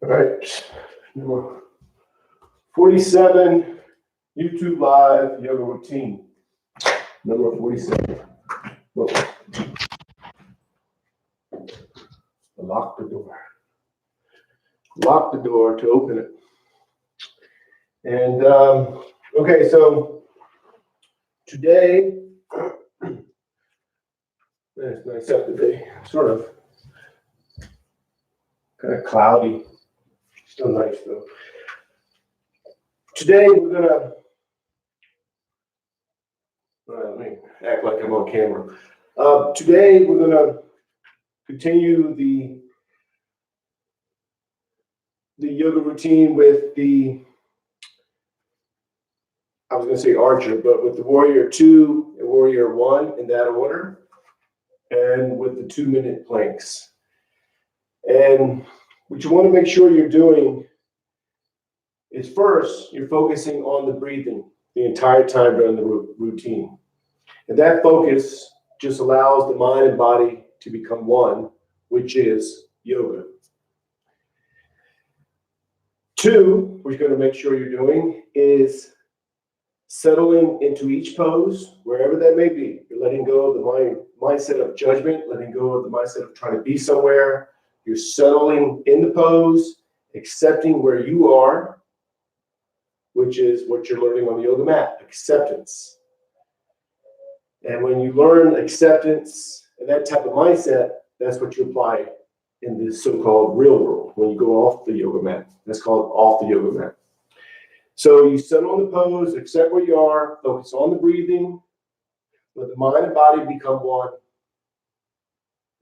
All right, number 47, YouTube Live Yoga Routine. Number 47. Whoa. Lock the door. Lock the door to open it. And, okay, so today, it's nice out today, sort of kind of cloudy, still nice though. Today we're gonna, let me act like I'm on camera. Today we're gonna continue the yoga routine with the, I was gonna say archer, but with the warrior 2 and warrior 1 in that order, and with the 2-minute planks. And what you want to make sure you're doing is first, you're focusing on the breathing the entire time during the routine. And that focus just allows the mind and body to become one, which is yoga. 2, what you're going to make sure you're doing is settling into each pose, wherever that may be. You're letting go of the mindset of judgment, letting go of the mindset of trying to be somewhere. You're settling in the pose, accepting where you are, which is what you're learning on the yoga mat, acceptance. And when you learn acceptance and that type of mindset, that's what you apply in this so-called real world when you go off the yoga mat. That's called off the yoga mat. So you settle on the pose, accept where you are, focus on the breathing, let the mind and body become one.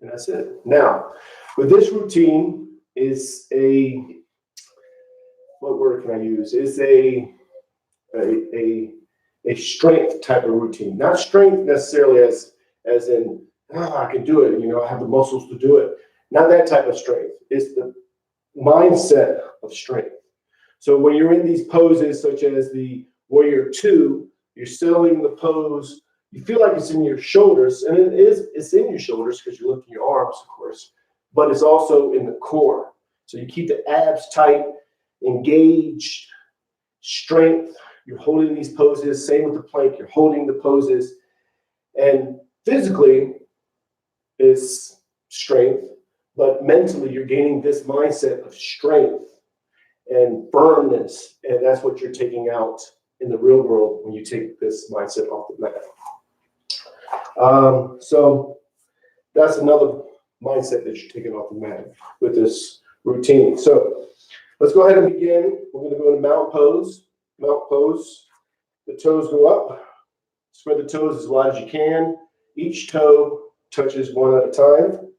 And that's it. Now, with this routine is what word can I use? It's a strength type of routine. Not strength necessarily as in, I can do it, I have the muscles to do it. Not that type of strength. It's the mindset of strength. So when you're in these poses, such as the warrior 2, you're settling the pose. You feel like it's in your shoulders, and it's in your shoulders because you're lifting your arms, of course, but it's also in the core. So you keep the abs tight, engaged, strength. You're holding these poses. Same with the plank. You're holding the poses. And physically, it's strength, but mentally, you're gaining this mindset of strength and firmness. And that's what you're taking out in the real world when you take this mindset off the mat. So that's another mindset that you're taking off the mat with this routine. So let's go ahead and begin. We're going to go into mountain pose. Mountain pose. The toes go up. Spread the toes as wide as you can. Each toe touches one at a time.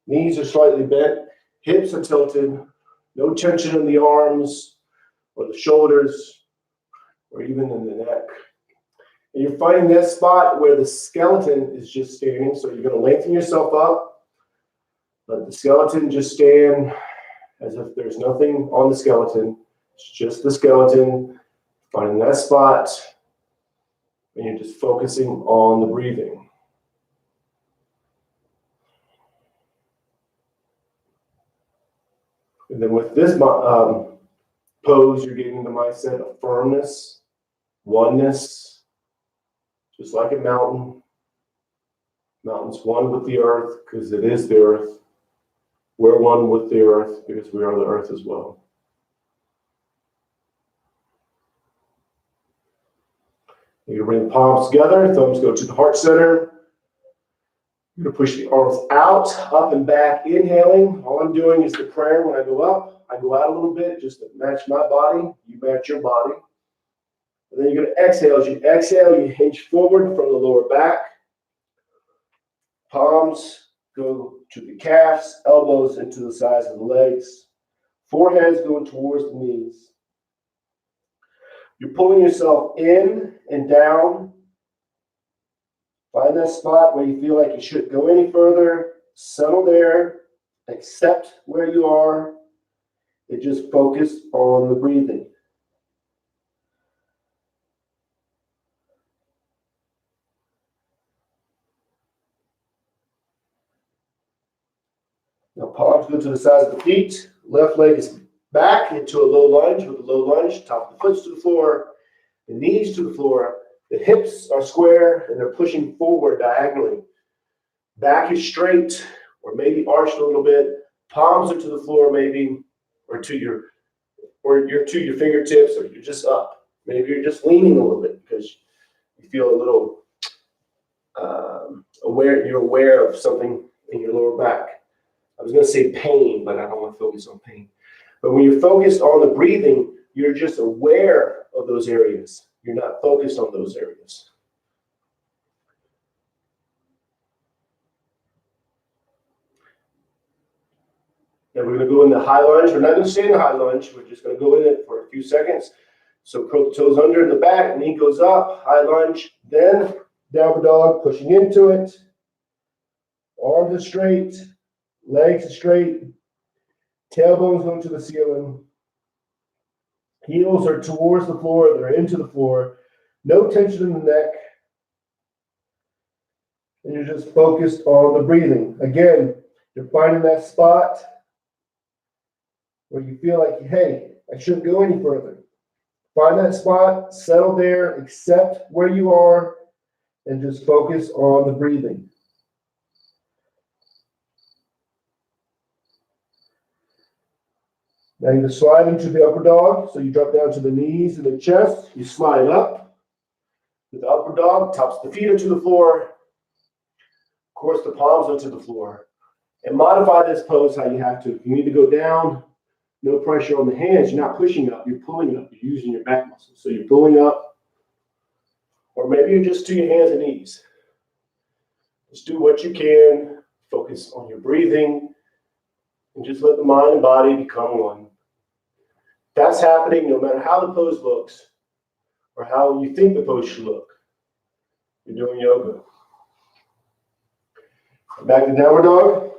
Knees are slightly bent. Hips are tilted. No tension in the arms or the shoulders or even in the neck. And you're finding that spot where the skeleton is just standing. So you're going to lengthen yourself up. Let the skeleton just stand as if there's nothing on the skeleton. It's just the skeleton. Finding that spot. And you're just focusing on the breathing. And then with this pose, you're getting the mindset of firmness, oneness, just like a mountain. Mountain's one with the earth because it is the earth. We're one with the earth because we are the earth as well. You're going to bring the palms together, thumbs go to the heart center. You're going to push the arms out, up and back, inhaling. All I'm doing is the prayer when I go up. I go out a little bit just to match my body. You match your body. And then you're going to exhale. As you exhale, you hinge forward from the lower back. Palms go to the calves, elbows into the sides of the legs. Foreheads going towards the knees. You're pulling yourself in and down. Find that spot where you feel like you shouldn't go any further. Settle there. Accept where you are. And just focus on the breathing. Now palms go to the sides of the feet. Left leg is back into a low lunge. With a low lunge, top of the foot to the floor, the knees to the floor. The hips are square and they're pushing forward diagonally. Back is straight or maybe arched a little bit. Palms are to the floor maybe, or you're to your fingertips, or you're just up. Maybe you're just leaning a little bit because you feel a little aware. You're aware of something in your lower back. I was going to say pain, but I don't want to focus on pain. But when you're focused on the breathing, you're just aware of those areas. You're not focused on those areas. Now we're going to go in the high lunge. We're not going to stay in the high lunge. We're just going to go in it for a few seconds. So curl the toes under in the back, knee goes up, high lunge, then downward dog, pushing into it. Arms are straight, legs are straight, tailbones going to the ceiling. Heels are towards the floor, they're into the floor. No tension in the neck. And you're just focused on the breathing. Again, you're finding that spot where you feel like, hey, I shouldn't go any further. Find that spot, settle there, accept where you are, and just focus on the breathing. Now you slide into the upper dog. So you drop down to the knees and the chest. You slide up with the upper dog. Tops of the feet are to the floor. Of course, the palms are to the floor. And modify this pose how you have to. If you need to go down, no pressure on the hands. You're not pushing up. You're pulling up. You're using your back muscles. So you're pulling up. Or maybe you're just to your hands and knees. Just do what you can. Focus on your breathing. And just let the mind and body become one. That's happening no matter how the pose looks or how you think the pose should look. You're doing yoga. Back to downward dog.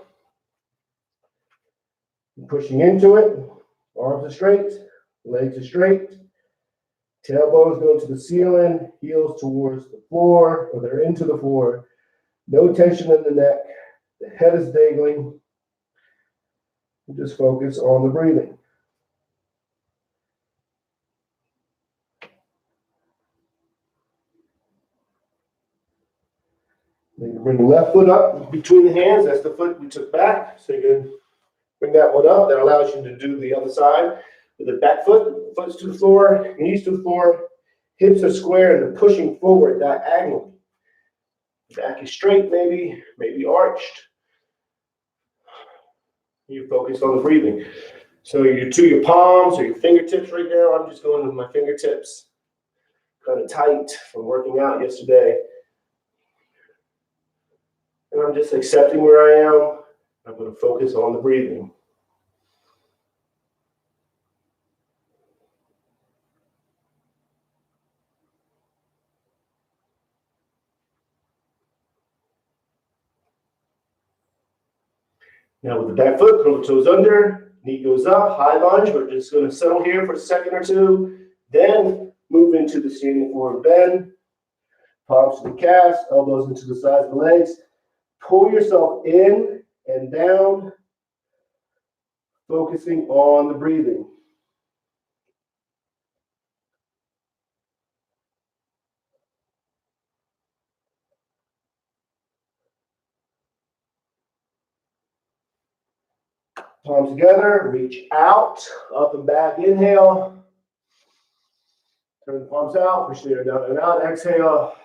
Pushing into it. Arms are straight. Legs are straight. Tailbones go to the ceiling. Heels towards the floor, or they're into the floor. No tension in the neck. The head is dangling. Just focus on the breathing. Then you bring the left foot up between the hands. That's the foot we took back. So you can bring that one up. That allows you to do the other side with the back foot. Foot's to the floor, knees to the floor. Hips are square and they're pushing forward diagonally. Back is straight, maybe arched. You focus on the breathing. So you're to your palms or your fingertips right now. I'm just going with my fingertips. Kind of tight from working out yesterday. And I'm just accepting where I am. I'm going to focus on the breathing. Now with the back foot, curl the toes under, knee goes up, high lunge. We're just going to settle here for a second or two. Then move into the standing forward bend. Palms to the calves, elbows into the sides of the legs. Pull yourself in and down, focusing on the breathing. Palms together, reach out, up and back, inhale. Turn the palms out, push the air down and out, exhale.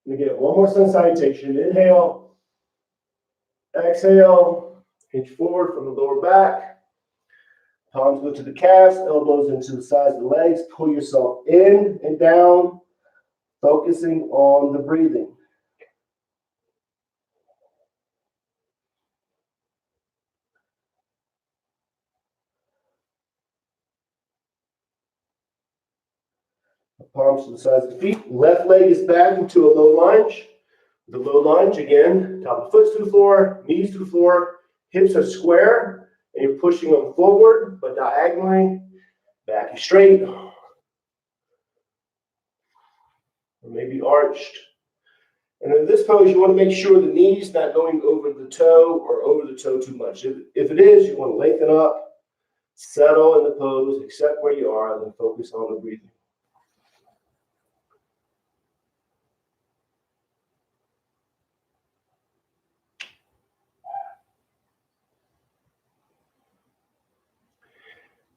And again, one more sun salutation. Inhale, exhale, hinge forward from the lower back. Palms go to the calves, elbows into the sides of the legs. Pull yourself in and down, focusing on the breathing. Palms to the sides of the feet. Left leg is back into a low lunge. The low lunge, again, top of the foot to the floor, knees to the floor, hips are square, and you're pushing them forward, but diagonally. Back is straight, or maybe arched. And in this pose, you want to make sure the knee's not going over the toe or over the toe too much. If it is, you want to lengthen up, Settle in the pose, accept where you are, and then focus on the breathing.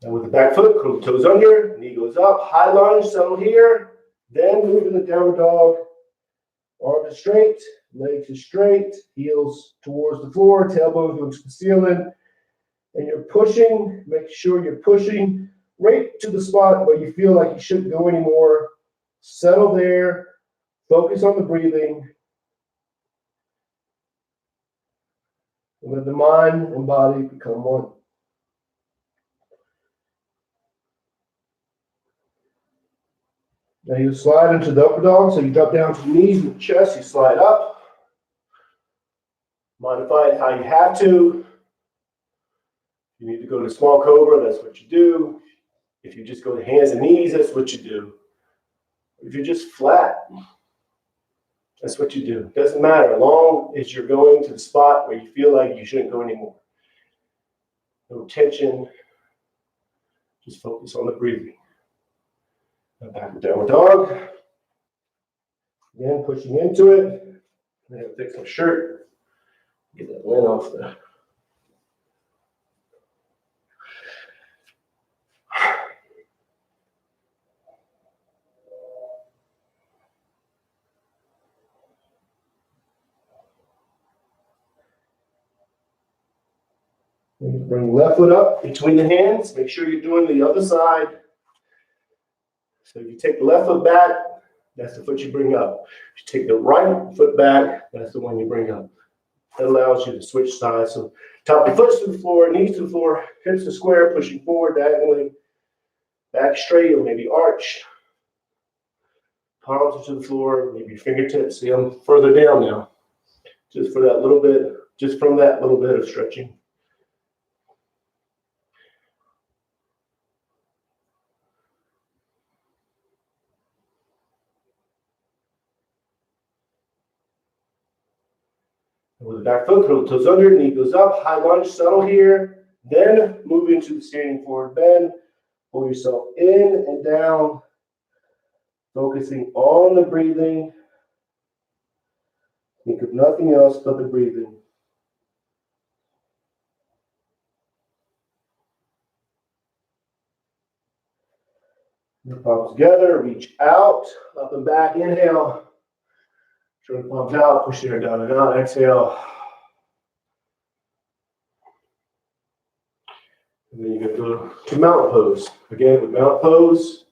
Now with the back foot, curl the toes under, knee goes up, high lunge, settle here. Then move in the downward dog. Arms are straight, legs are straight, heels towards the floor, tailbone goes to the ceiling. And you're pushing, make sure you're pushing right to the spot where you feel like you shouldn't go anymore. Settle there, focus on the breathing. And let the mind and body become one. Now you slide into the upper dog, so you drop down to the knees and the chest, you slide up. Modify it how you have to. If you need to go to small cobra, that's what you do. If you just go to hands and knees, that's what you do. If you're just flat, that's what you do. Doesn't matter, as long as you're going to the spot where you feel like you shouldn't go anymore. No tension, just focus on the breathing. Now back to downward dog. Again, pushing into it. I'm going to fix my shirt. Get that lint off the. Bring the left foot up between the hands. Make sure you're doing the other side. So if you take the left foot back, that's the foot you bring up. If you take the right foot back, that's the one you bring up. That allows you to switch sides. So top of the foot to the floor, knees to the floor, hips to square, pushing forward diagonally, back straight or maybe arch. Palms to the floor, maybe fingertips. See, I'm further down now. Just for that little bit, just from that little bit of stretching. With the back foot, curl the toes under, knee goes up, high lunge, settle here. Then move into the standing forward bend. Pull yourself in and down, focusing on the breathing. Think of nothing else but the breathing. Your palms together, reach out, up and back, inhale. Turn the palms out, push the air down and out, exhale. And then you're going to go to mountain pose. Again, with mountain pose,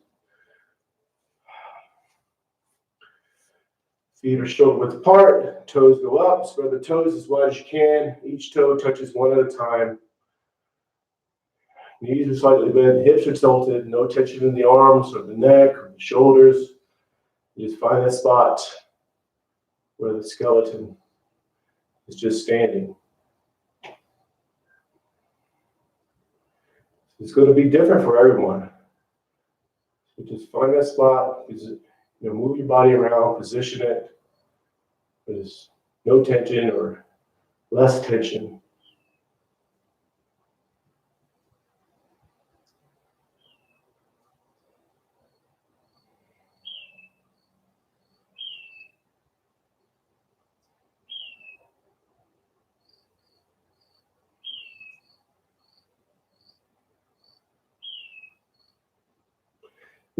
feet are shoulder width apart, toes go up, spread the toes as wide as you can. Each toe touches one at a time. Knees are slightly bent, hips are tilted, no tension in the arms or the neck or the shoulders. You just find that spot where the skeleton is just standing. It's going to be different for everyone. So just find that spot, move your body around, position it. There's no tension or less tension.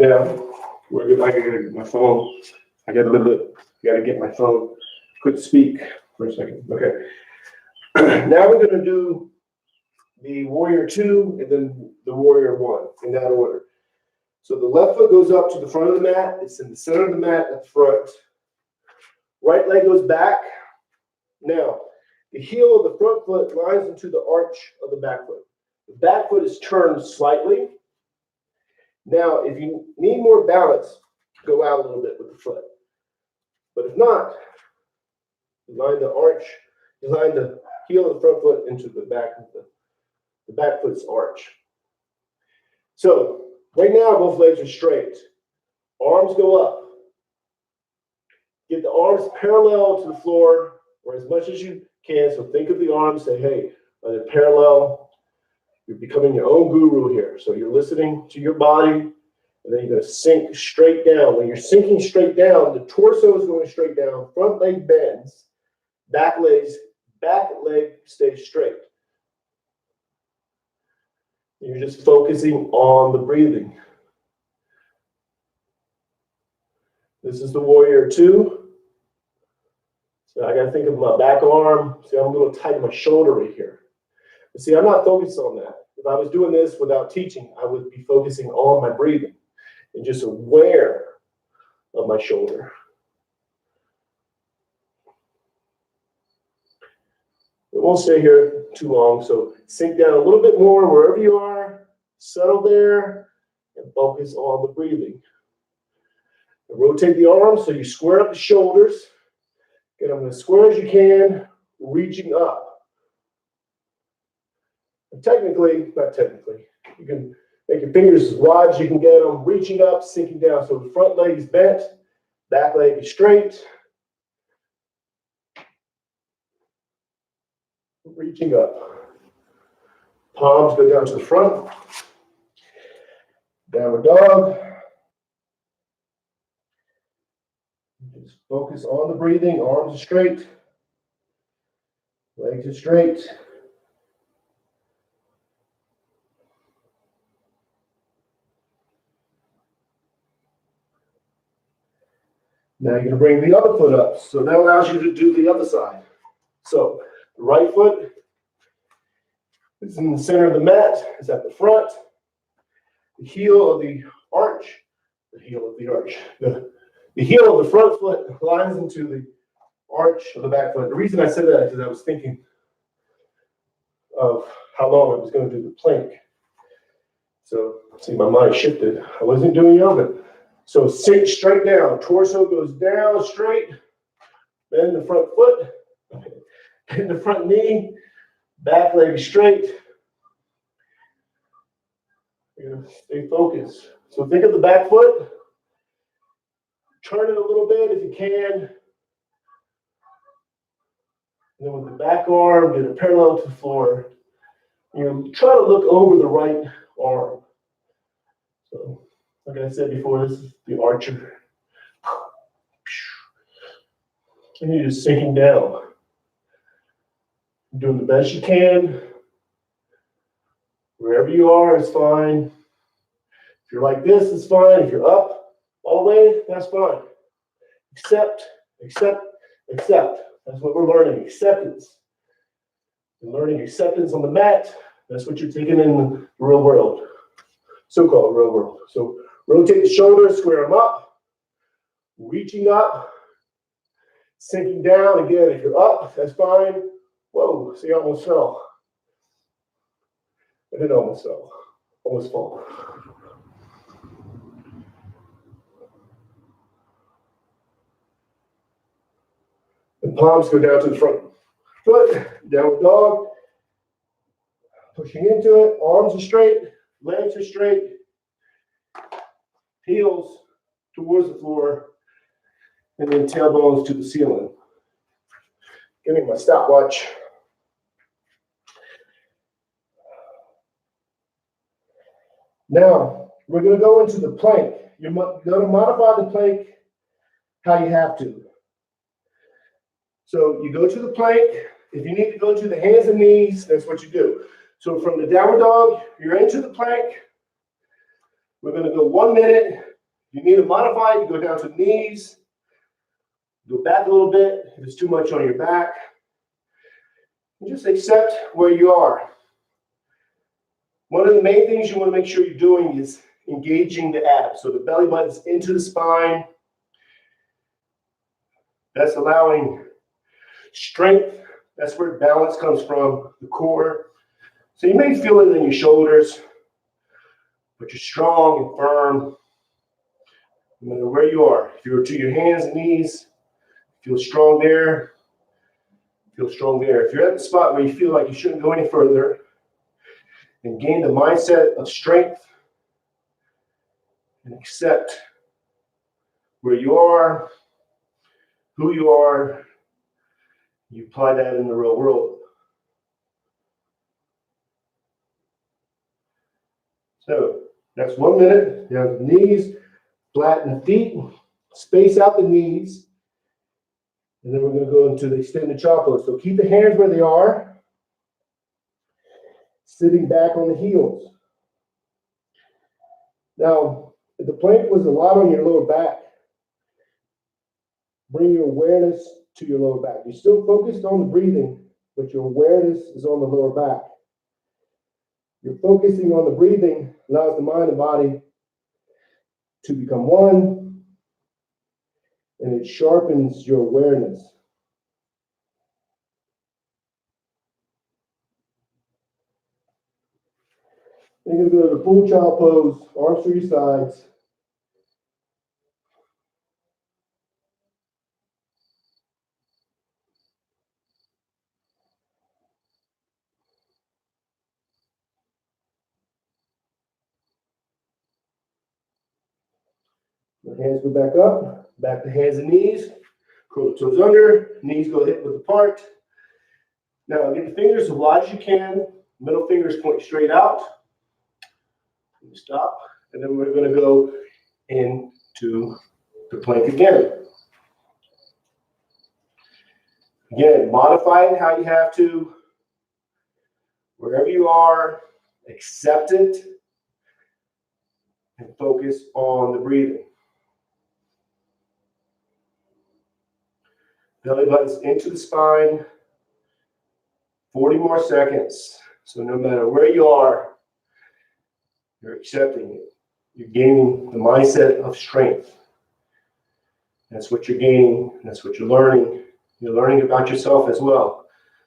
Now, I gotta get my phone. I got to get my phone. Couldn't speak for a second. Okay. Now we're going to do the warrior 2 and then the warrior 1 in that order. So the left foot goes up to the front of the mat. It's in the center of the mat at the front. Right leg goes back. Now, the heel of the front foot lines into the arch of the back foot. The back foot is turned slightly. Now, if you need more balance, go out a little bit with the foot. But if not, line the heel of the front foot into the back of the back foot's arch. So right now, both legs are straight. Arms go up. Get the arms parallel to the floor or as much as you can. So think of the arms, say, hey, are they parallel? You're becoming your own guru here. So you're listening to your body, and then you're going to sink straight down. When you're sinking straight down, the torso is going straight down, front leg bends, back leg stays straight. You're just focusing on the breathing. This is the warrior 2. So I got to think of my back arm. See, I'm a little tight in my shoulder right here. But see, I'm not focused on that. If I was doing this without teaching, I would be focusing on my breathing and just aware of my shoulder. We won't stay here too long, so sink down a little bit more wherever you are, settle there, and focus on the breathing. And rotate the arms so you square up the shoulders. Get them as square as you can, reaching up. And not technically, you can make your fingers as wide as you can get them, reaching up, sinking down. So the front leg is bent, back leg is straight. Reaching up. Palms go down to the front. Downward dog. Just focus on the breathing. Arms are straight. Legs are straight. Now you're going to bring the other foot up. So that allows you to do the other side. So the right foot is in the center of the mat. It's at the front. The heel of the front foot lines into the arch of the back foot. The reason I said that is because I was thinking of how long I was going to do the plank. So, see, my mind shifted. I wasn't doing yoga. So sink straight down. Torso goes down straight. Bend the front foot. Bend the front knee. Back leg straight. You're going to stay focused. So think of the back foot. Turn it a little bit if you can. And then with the back arm, get it parallel to the floor. Try to look over the right arm. So, like I said before, this is the archer. And you're just sinking down. You're doing the best you can. Wherever you are is fine. If you're like this, it's fine. If you're up all the way, that's fine. Accept. That's what we're learning, acceptance. You're learning acceptance on the mat. That's what you're taking in the real world, so-called real world. So rotate the shoulders, square them up, reaching up, sinking down. Again, if you're up, that's fine. Whoa, see, I almost fell. I did almost fell, almost fall. The palms go down to the front foot, downward dog. Pushing into it, arms are straight, legs are straight, heels towards the floor, and then tailbones to the ceiling. Give me my stopwatch. Now, we're going to go into the plank. You're going to modify the plank how you have to. So you go to the plank. If you need to go to the hands and knees, that's what you do. So from the downward dog, you're into the plank. We're going to go 1 minute. If you need to modify it, you go down to the knees. Go back a little bit if it's too much on your back. And just accept where you are. One of the main things you want to make sure you're doing is engaging the abs. So the belly button's into the spine. That's allowing strength. That's where balance comes from, the core. So you may feel it in your shoulders, but you're strong and firm. No matter where you are, if you're to your hands and knees, feel strong there. Feel strong there. If you're at the spot where you feel like you shouldn't go any further, then gain the mindset of strength and accept where you are, who you are. You apply that in the real world. So that's 1 minute. Down the knees, flatten the feet, space out the knees. And then we're going to go into the extended child pose. So keep the hands where they are, sitting back on the heels. Now, if the plank was a lot on your lower back, bring your awareness to your lower back. You're still focused on the breathing, but your awareness is on the lower back. You're focusing on the breathing, allows the mind and body to become one, and it sharpens your awareness. Then you're going to go to the full child pose, arms to your sides. The hands go back to hands and knees. Curl the toes under, knees go hip width apart. Now get the fingers as wide as you can. Middle fingers point straight out. Stop. And then we're going to go into the plank again. Again, modify it how you have to. Wherever you are, accept it and focus on the breathing. Belly buttons into the spine. 40 more seconds. So no matter where you are, you're accepting it. You're gaining the mindset of strength. That's what you're gaining. That's what you're learning. You're learning about yourself as well.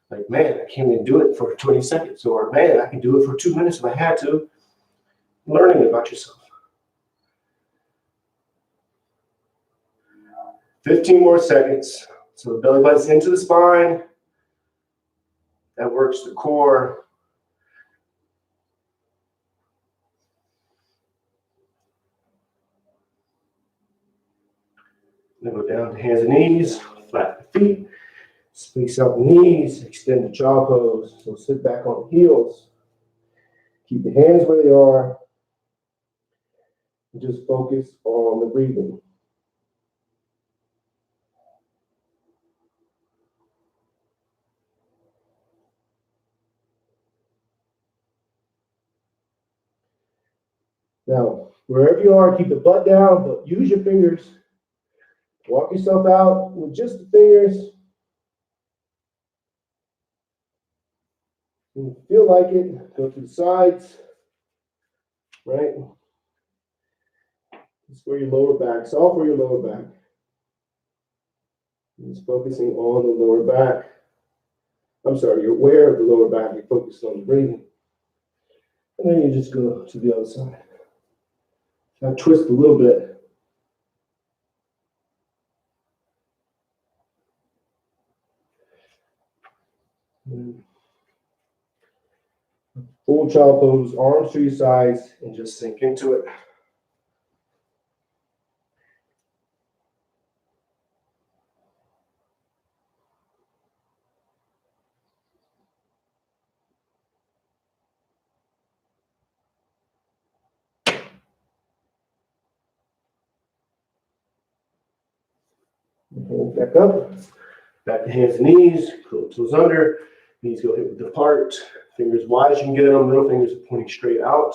Like, man, I can't even do it for 20 seconds. Or, man, I can do it for 2 minutes if I had to. Learning about yourself. 15 more seconds. So the belly button's into the spine. That works the core. Then go down to hands and knees, flatten the feet, space out the knees, extend the child pose. So sit back on the heels. Keep the hands where they are. And just focus on the breathing. Now, wherever you are, keep the butt down, but use your fingers. Walk yourself out with just the fingers. When you feel like it, go to the sides, right? It's for your lower back. It's all for your lower back. Just focusing on the lower back. I'm sorry, you're aware of the lower back. You're focused on the breathing. And then you just go to the other side. Now twist a little bit. Full child pose, arms to your sides, and just sink into it. Hold back up, back to hands and knees, curl the toes under, knees go hip width apart, fingers wide as you can get them, middle fingers are pointing straight out.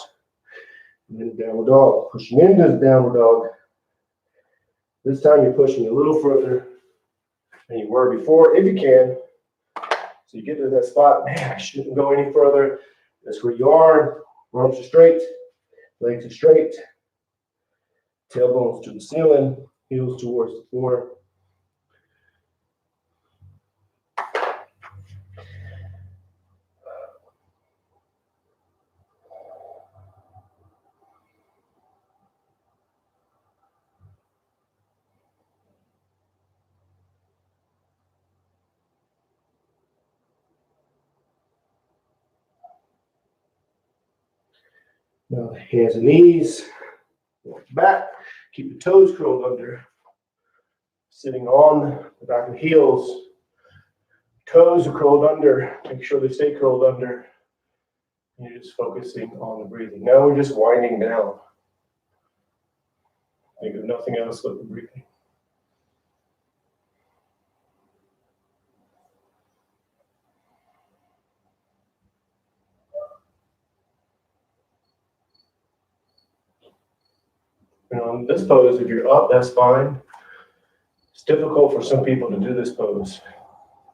And then downward dog, pushing into the downward dog. This time you're pushing a little further than you were before, if you can. So you get to that spot, man, I shouldn't go any further. That's where you are. Arms are straight, legs are straight, tailbones to the ceiling, heels towards the floor. Now hands and knees, walk back, keep the toes curled under. Sitting on the back of the heels. Toes are curled under. Make sure they stay curled under. You're just focusing on the breathing. Now we're just winding down. Think of nothing else but the breathing. And on this pose, if you're up, that's fine. It's difficult for some people to do this pose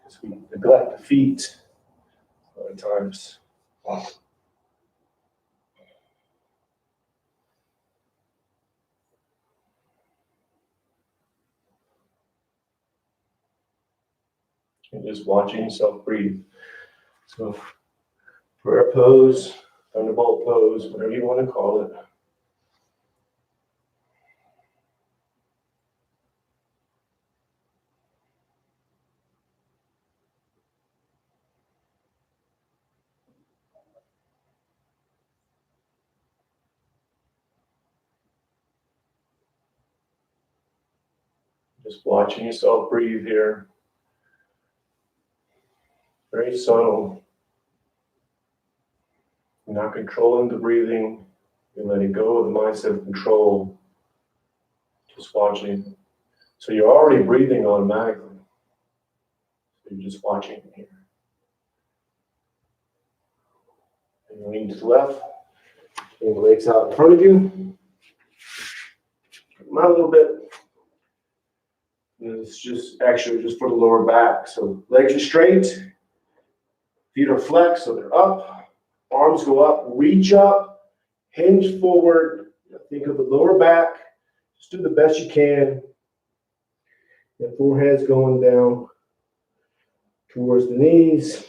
because we neglect the feet a lot of times. And just watching yourself breathe. So, prayer pose, thunderbolt pose, whatever you want to call it. Just watching yourself breathe here. Very subtle. You're not controlling the breathing. You're letting go of the mindset of control. Just watching. So you're already breathing automatically. So you're just watching it here. And you lean to the left. Bring the legs out in front of you. Come out a little bit. And it's just actually just for the lower back. So legs are straight. Feet are flexed, so they're up. Arms go up, reach up, hinge forward. Think of the lower back. Just do the best you can. The forehead's going down towards the knees.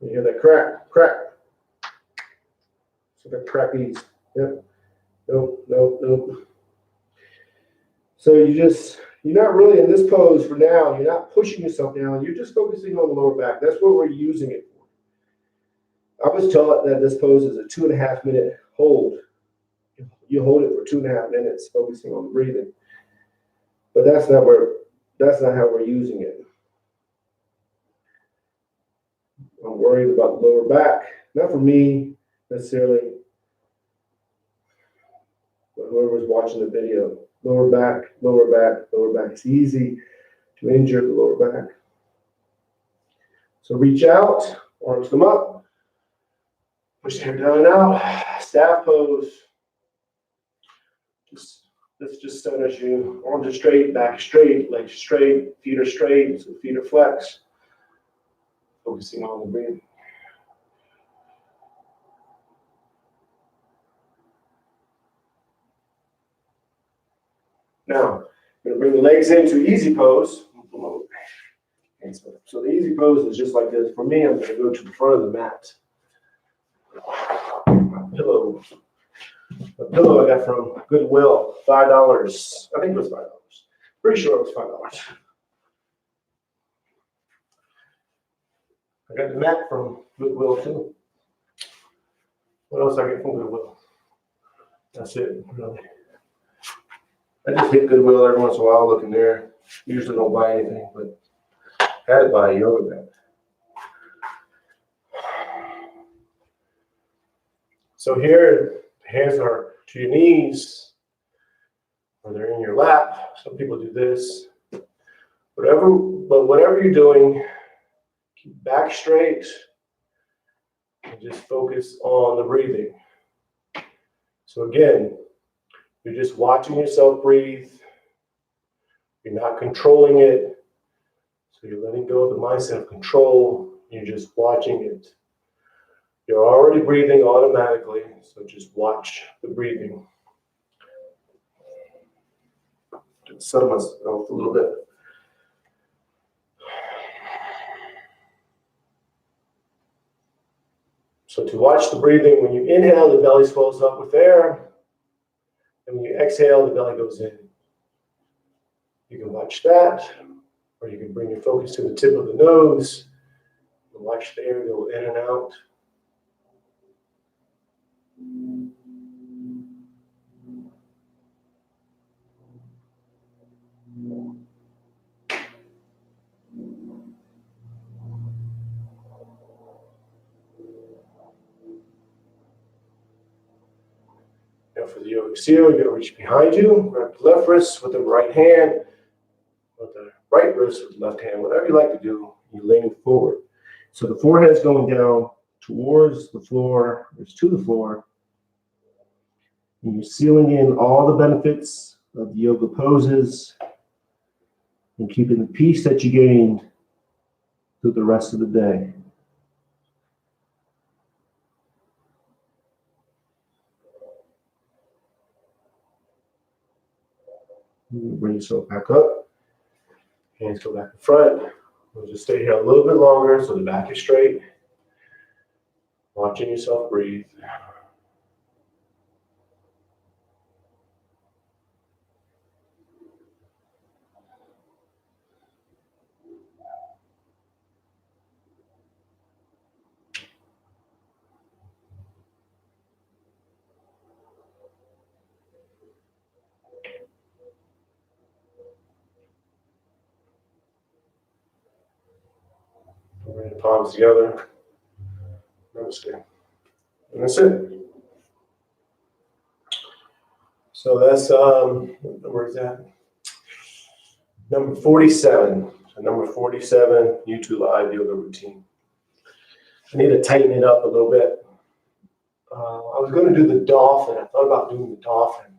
You hear that crack, crack. So that crackies. Yep. Nope, nope, nope. So you're not really in this pose for now. You're not pushing yourself down. You're just focusing on the lower back. That's what we're using it for. I was taught that this pose is a 2.5 minute hold. You hold it for 2.5 minutes, focusing on the breathing. But that's not how we're using it. I'm worried about the lower back. Not for me necessarily, but whoever's watching the video. Lower back, lower back, lower back. It's easy to injure the lower back. So reach out, arms come up, push the hair down and out, staff pose. This just centers you. Arms are straight, back straight, legs straight, feet are straight, so feet are flexed. Focusing on the breathing. Now, I'm going to bring the legs into easy pose. So the easy pose is just like this. For me, I'm going to go to the front of the mat. My pillow. A pillow I got from Goodwill, $5. I think it was $5. Pretty sure it was $5. I got the mat from Goodwill too. What else I get from Goodwill? That's it, really. I just hit Goodwill every once in a while looking there. Usually don't buy anything, but had to buy a yoga mat. So here, the hands are to your knees, or they're in your lap. Some people do this. Whatever you're doing, keep back straight and just focus on the breathing. So again, you're just watching yourself breathe. You're not controlling it. So you're letting go of the mindset of control. You're just watching it. You're already breathing automatically, so just watch the breathing. Just settle myself a little bit. So to watch the breathing, when you inhale, the belly swells up with air. And when you exhale, the belly goes in. You can watch that, or you can bring your focus to the tip of the nose and watch the air go in and out. for the yoga seal, you're going to reach behind you, grab the left wrist with the right hand, with the right wrist with the left hand, whatever you like to do, you lean forward. So the forehead's going down towards the floor, or to the floor, and you're sealing in all the benefits of the yoga poses and keeping the peace that you gained through the rest of the day. Bring yourself back up. Hands go back in front. We'll just stay here a little bit longer so the back is straight. Watching yourself breathe. Bring the palms together. Namaste. And that's it. So that's, where's that? Number 47. So number 47, YouTube Live Yoga Routine. I need to tighten it up a little bit. I was going to do the dolphin. I thought about doing the dolphin.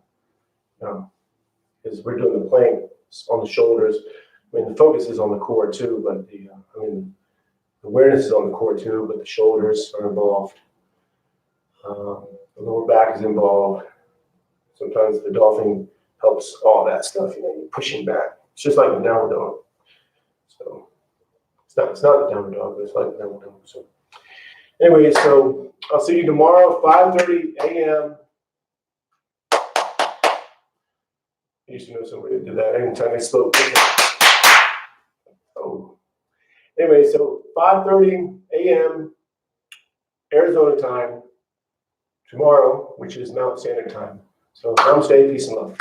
Because we're doing the plank on the shoulders. I mean, the focus is on the core too, but the awareness is on the core too, but the shoulders are involved. The lower back is involved. Sometimes the dolphin helps all that stuff, you're pushing back. It's just like the downward dog. So it's not the downward dog, but it's like the downward dog. So anyway, so I'll see you tomorrow, 5:30 a.m. I used to know somebody that did that anytime they spoke. Oh. Anyway, so 5:30 a.m. Arizona time tomorrow, which is Mountain Standard Time. So namaste, peace and love.